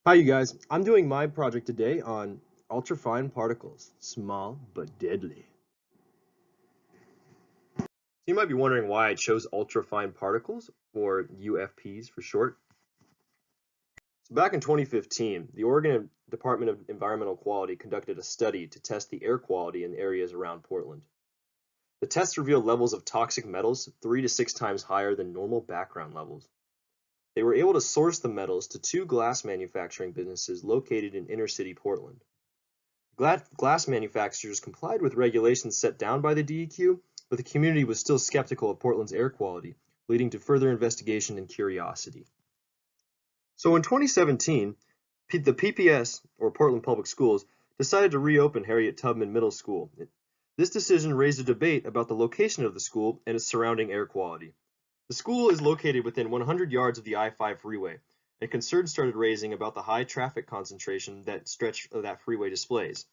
Hi, you guys. I'm doing my project today on ultrafine particles, small but deadly. So you might be wondering why I chose ultrafine particles, or UFPs for short. So back in 2015, the Oregon Department of Environmental Quality conducted a study to test the air quality in areas around Portland. The test revealed levels of toxic metals 3 to 6 times higher than normal background levels. They were able to source the metals to two glass manufacturing businesses located in inner-city Portland. Glass manufacturers complied with regulations set down by the DEQ, but the community was still skeptical of Portland's air quality, leading to further investigation and curiosity. So in 2017, the PPS, or Portland Public Schools, decided to reopen Harriet Tubman Middle School. This decision raised a debate about the location of the school and its surrounding air quality. The school is located within 100 yards of the I-5 freeway, and concerns started raising about the high traffic concentration that stretch of that freeway displays.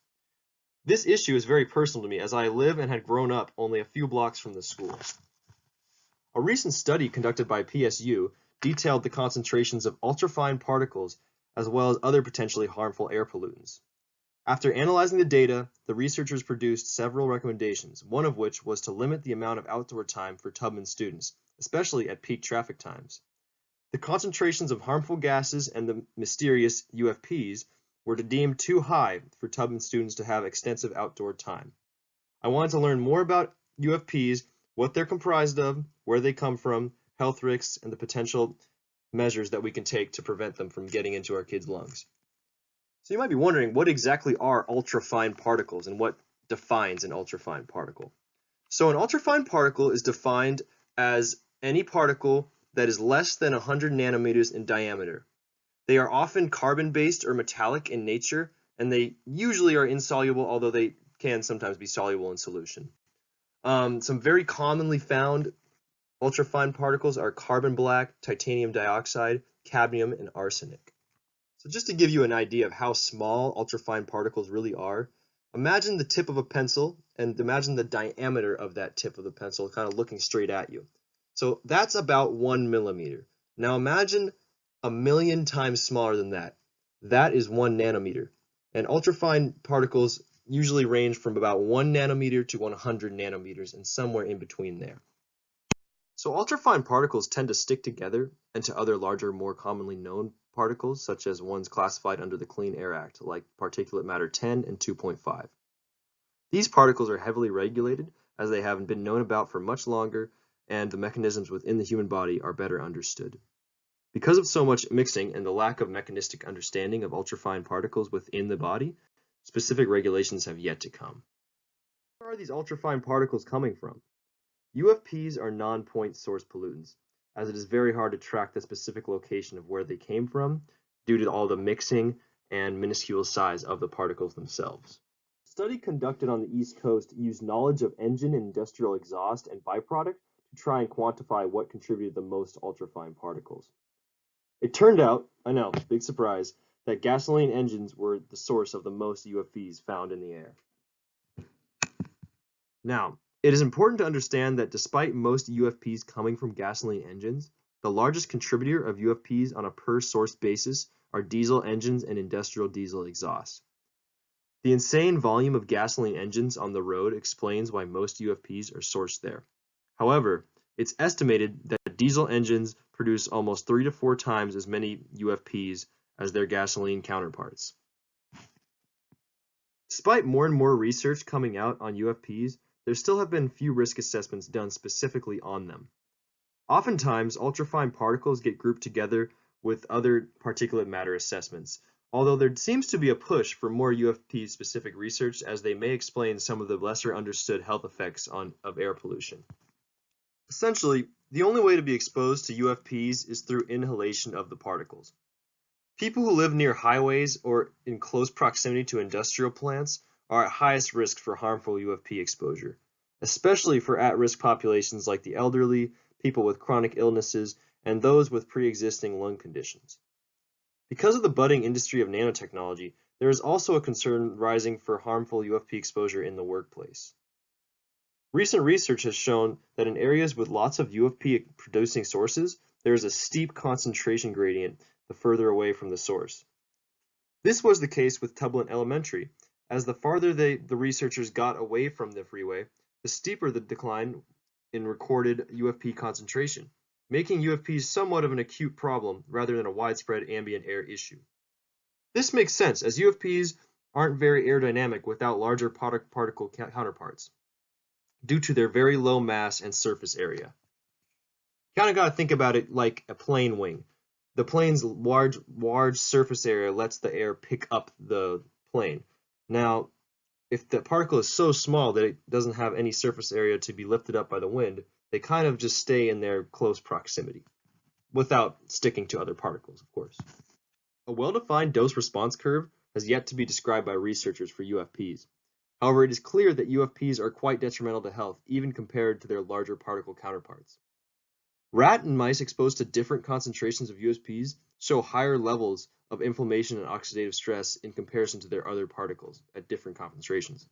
This issue is very personal to me as I live and had grown up only a few blocks from the school. A recent study conducted by PSU detailed the concentrations of ultrafine particles as well as other potentially harmful air pollutants. After analyzing the data, the researchers produced several recommendations, one of which was to limit the amount of outdoor time for Tubman students, especially at peak traffic times. The concentrations of harmful gases and the mysterious UFPs were deemed too high for Tubman students to have extensive outdoor time. I wanted to learn more about UFPs, what they're comprised of, where they come from, health risks, and the potential measures that we can take to prevent them from getting into our kids' lungs. So you might be wondering, what exactly are ultrafine particles and what defines an ultrafine particle? So an ultrafine particle is defined as any particle that is less than 100 nanometers in diameter. They are often carbon-based or metallic in nature, and they usually are insoluble, although they can sometimes be soluble in solution. Some very commonly found ultrafine particles are carbon black, titanium dioxide, cadmium, and arsenic. So just to give you an idea of how small ultrafine particles really are, imagine the tip of a pencil and imagine the diameter of that tip of the pencil kind of looking straight at you. So that's about 1 millimeter. Now imagine a million times smaller than that. That is 1 nanometer. And ultrafine particles usually range from about 1 nanometer to 100 nanometers and somewhere in between there. So ultrafine particles tend to stick together into other larger, more commonly known particles, such as ones classified under the Clean Air Act, like particulate matter 10 and 2.5. These particles are heavily regulated, as they have been known about for much longer, and the mechanisms within the human body are better understood. Because of so much mixing and the lack of mechanistic understanding of ultrafine particles within the body, specific regulations have yet to come. Where are these ultrafine particles coming from? UFPs are non-point source pollutants, as it is very hard to track the specific location of where they came from due to all the mixing and minuscule size of the particles themselves. A study conducted on the East Coast used knowledge of engine and industrial exhaust and byproduct to try and quantify what contributed the most ultrafine particles. It turned out, I know, big surprise, that gasoline engines were the source of the most UFPs found in the air. Now, it is important to understand that despite most UFPs coming from gasoline engines, the largest contributor of UFPs on a per-source basis are diesel engines and industrial diesel exhaust. The insane volume of gasoline engines on the road explains why most UFPs are sourced there. However, it's estimated that diesel engines produce almost 3 to 4 times as many UFPs as their gasoline counterparts. Despite more and more research coming out on UFPs, there still have been few risk assessments done specifically on them. Oftentimes, ultrafine particles get grouped together with other particulate matter assessments, although there seems to be a push for more UFP-specific research as they may explain some of the lesser understood health effects of air pollution. Essentially, the only way to be exposed to UFPs is through inhalation of the particles. People who live near highways or in close proximity to industrial plants are at highest risk for harmful UFP exposure, especially for at-risk populations like the elderly, people with chronic illnesses, and those with pre-existing lung conditions. Because of the budding industry of nanotechnology, there is also a concern rising for harmful UFP exposure in the workplace. Recent research has shown that in areas with lots of UFP producing sources, there is a steep concentration gradient the further away from the source. This was the case with Tublin Elementary. As the farther the researchers got away from the freeway, the steeper the decline in recorded UFP concentration, making UFPs somewhat of an acute problem rather than a widespread ambient air issue. This makes sense, as UFPs aren't very aerodynamic without larger particle counterparts, due to their very low mass and surface area. Kind of got to think about it like a plane wing. The plane's large surface area lets the air pick up the plane. Now, if the particle is so small that it doesn't have any surface area to be lifted up by the wind, they kind of just stay in their close proximity, without sticking to other particles, of course. A well-defined dose-response curve has yet to be described by researchers for UFPs. However, it is clear that UFPs are quite detrimental to health, even compared to their larger particle counterparts. Rat and mice exposed to different concentrations of UFPs show higher levels of inflammation and oxidative stress in comparison to their other particles at different concentrations.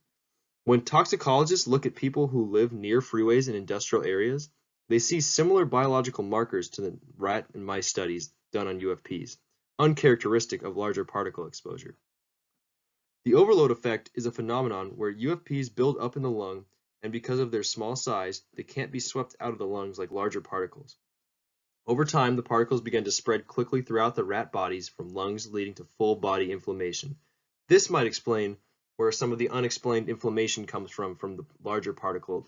When toxicologists look at people who live near freeways in industrial areas, they see similar biological markers to the rat and mice studies done on UFPs, uncharacteristic of larger particle exposure. The overload effect is a phenomenon where UFPs build up in the lung, and because of their small size, they can't be swept out of the lungs like larger particles. Over time, the particles begin to spread quickly throughout the rat bodies from lungs, leading to full body inflammation. This might explain where some of the unexplained inflammation comes from the larger particle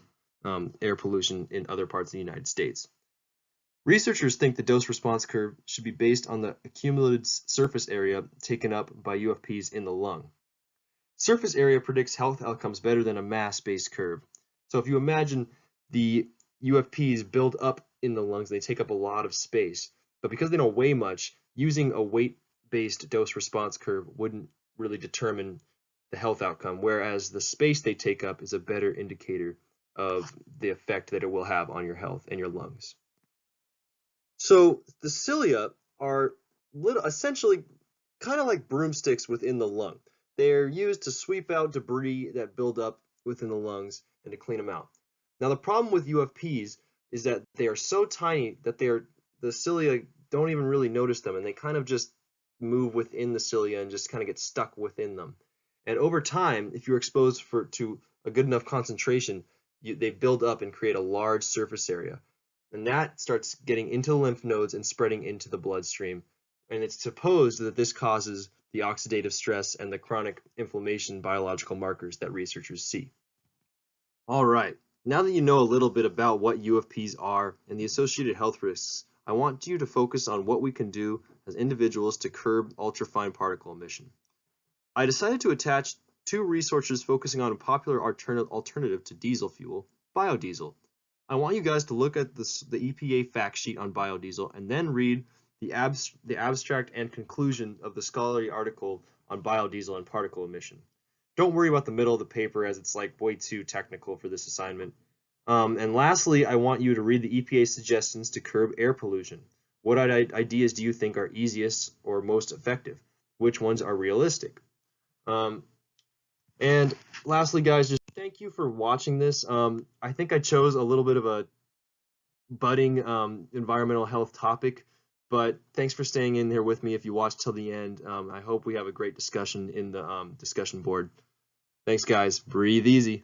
air pollution in other parts of the United States. Researchers think the dose-response curve should be based on the accumulated surface area taken up by UFPs in the lung. Surface area predicts health outcomes better than a mass-based curve. So if you imagine the UFPs build up in the lungs, they take up a lot of space, but because they don't weigh much, using a weight-based dose-response curve wouldn't really determine the health outcome, whereas the space they take up is a better indicator of the effect that it will have on your health and your lungs. So the cilia are essentially kind of like broomsticks within the lung. They're used to sweep out debris that build up within the lungs and to clean them out. Now the problem with UFPs is that they are so tiny that the cilia don't even really notice them, and they kind of just move within the cilia and just kind of get stuck within them. And over time, if you're exposed to a good enough concentration, they build up and create a large surface area. And that starts getting into the lymph nodes and spreading into the bloodstream. And it's supposed that this causes the oxidative stress and the chronic inflammation biological markers that researchers see. All right, now that you know a little bit about what UFPs are and the associated health risks, I want you to focus on what we can do as individuals to curb ultrafine particle emission. I decided to attach two resources focusing on a popular alternative to diesel fuel, biodiesel. I want you guys to look at the EPA fact sheet on biodiesel and then read the abstract and conclusion of the scholarly article on biodiesel and particle emission. Don't worry about the middle of the paper, as it's like way too technical for this assignment. And lastly, I want you to read the EPA suggestions to curb air pollution. What ideas do you think are easiest or most effective? Which ones are realistic? And lastly, guys, just thank you for watching this. I think I chose a little bit of a budding environmental health topic, but thanks for staying in here with me if you watched till the end. I hope we have a great discussion in the discussion board. Thanks, guys. Breathe easy.